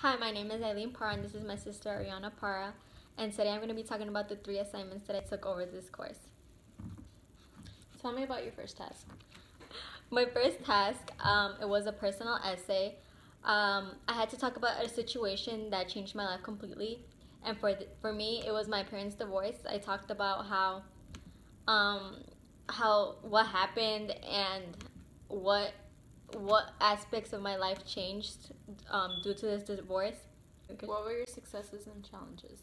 Hi, my name is Eileen Parra, and this is my sister Ariana Parra, and today I'm going to be talking about the 3 assignments that I took over this course. Tell me about your first task. My first task, it was a personal essay. I had to talk about a situation that changed my life completely, and for me, it was my parents' divorce. I talked about what happened and what aspects of my life changed due to this divorce. What were your successes and challenges?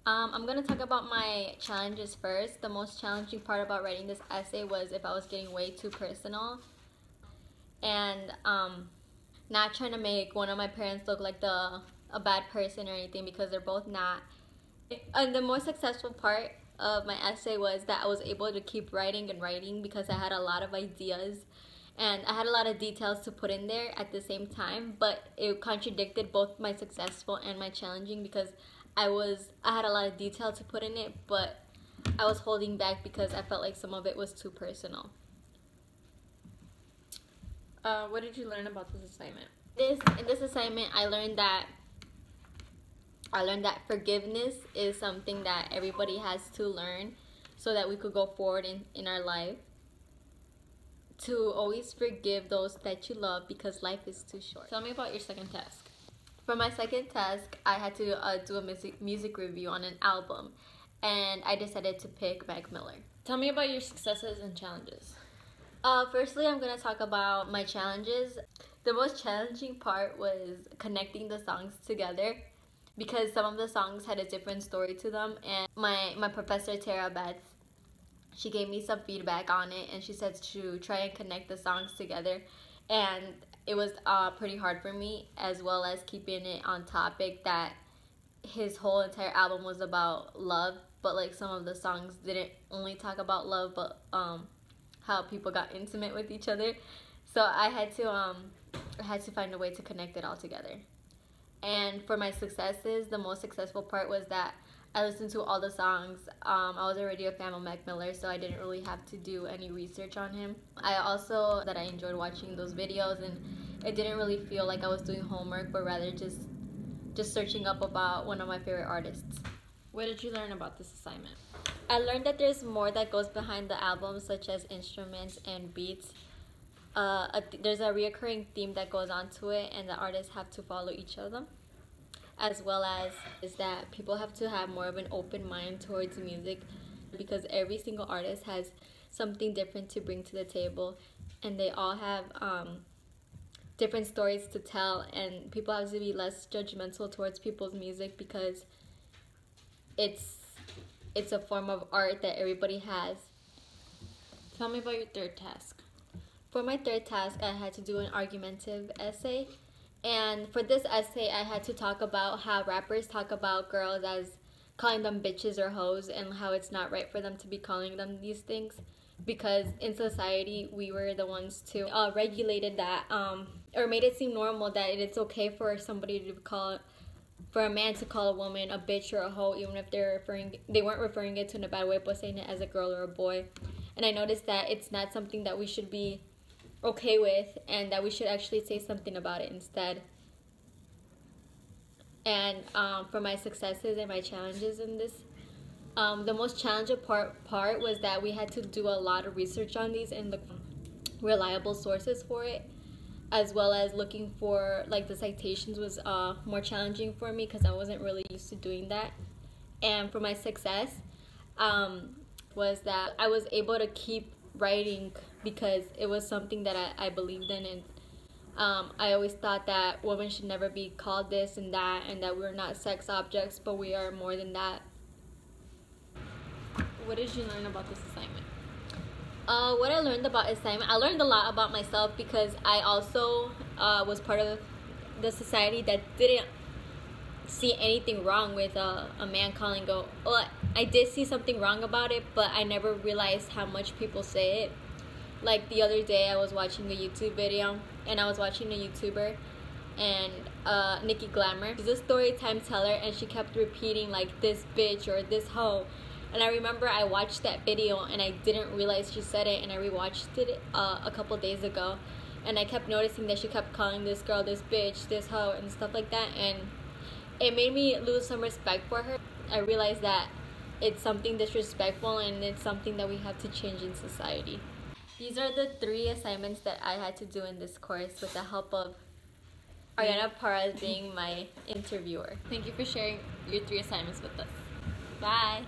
I'm going to talk about my challenges first. The most challenging part about writing this essay was if I was getting way too personal and not trying to make one of my parents look like a bad person or anything, because they're both not. And the most successful part of my essay was that I was able to keep writing and writing because I had a lot of ideas and I had a lot of details to put in there at the same time, but it contradicted both my successful and my challenging because I had a lot of detail to put in it, but I was holding back because I felt like some of it was too personal. What did you learn about this assignment? In this assignment, I learned that forgiveness is something that everybody has to learn so that we could go forward in our life. To always forgive those that you love because life is too short. Tell me about your second task. For my second task, I had to do a music review on an album, and I decided to pick Mac Miller. Tell me about your successes and challenges. Firstly, I'm going to talk about my challenges. The most challenging part was connecting the songs together because some of the songs had a different story to them, and my professor, Tara Betts, she gave me some feedback on it, and she said to try and connect the songs together, and it was pretty hard for me, as well as keeping it on topic that his whole entire album was about love, but like some of the songs didn't only talk about love, but how people got intimate with each other. So I had to find a way to connect it all together. And for my successes, the most successful part was that I listened to all the songs. I was already a fan of Mac Miller, so I didn't really have to do any research on him. I enjoyed watching those videos, and it didn't really feel like I was doing homework, but rather just searching up about one of my favorite artists. What did you learn about this assignment? I learned that there's more that goes behind the album, such as instruments and beats. There's a reoccurring theme that goes onto it, and the artists have to follow each of them, as well as is that people have to have more of an open mind towards music because every single artist has something different to bring to the table, and they all have different stories to tell, and people have to be less judgmental towards people's music because it's a form of art that everybody has. Tell me about your third task. For my third task, I had to do an argumentative essay. And for this essay, I had to talk about how rappers talk about girls as calling them bitches or hoes, and how it's not right for them to be calling them these things, because in society we were the ones to regulated that or made it seem normal that it's okay for a man to call a woman a bitch or a hoe, even if they weren't referring it to in a bad way, but saying it as a girl or a boy. And I noticed that it's not something that we should be okay with, and that we should actually say something about it instead. And for my successes and my challenges in this, the most challenging part was that we had to do a lot of research on these and look for reliable sources for it, as well as looking for the citations was more challenging for me because I wasn't really used to doing that. And for my success was that I was able to keep writing because it was something that I believed in, and I always thought that women should never be called this and that we're not sex objects, but we are more than that. What did you learn about this assignment? What I learned about assignment, I learned a lot about myself because I also was part of the society that didn't see anything wrong with a man calling I did see something wrong about it, but I never realized how much people say it. Like the other day, I was watching a YouTube video, and I was watching a YouTuber, and Nikki Glamour. She's a story time teller, and she kept repeating this bitch or this hoe. And I remember I watched that video, and I didn't realize she said it, and I rewatched it a couple days ago, And I kept noticing that she kept calling this girl this bitch, this hoe, and stuff like that. And it made me lose some respect for her. I realized that it's something disrespectful and it's something that we have to change in society. These are the 3 assignments that I had to do in this course with the help of Ariana Parras being my interviewer. Thank you for sharing your 3 assignments with us. Bye!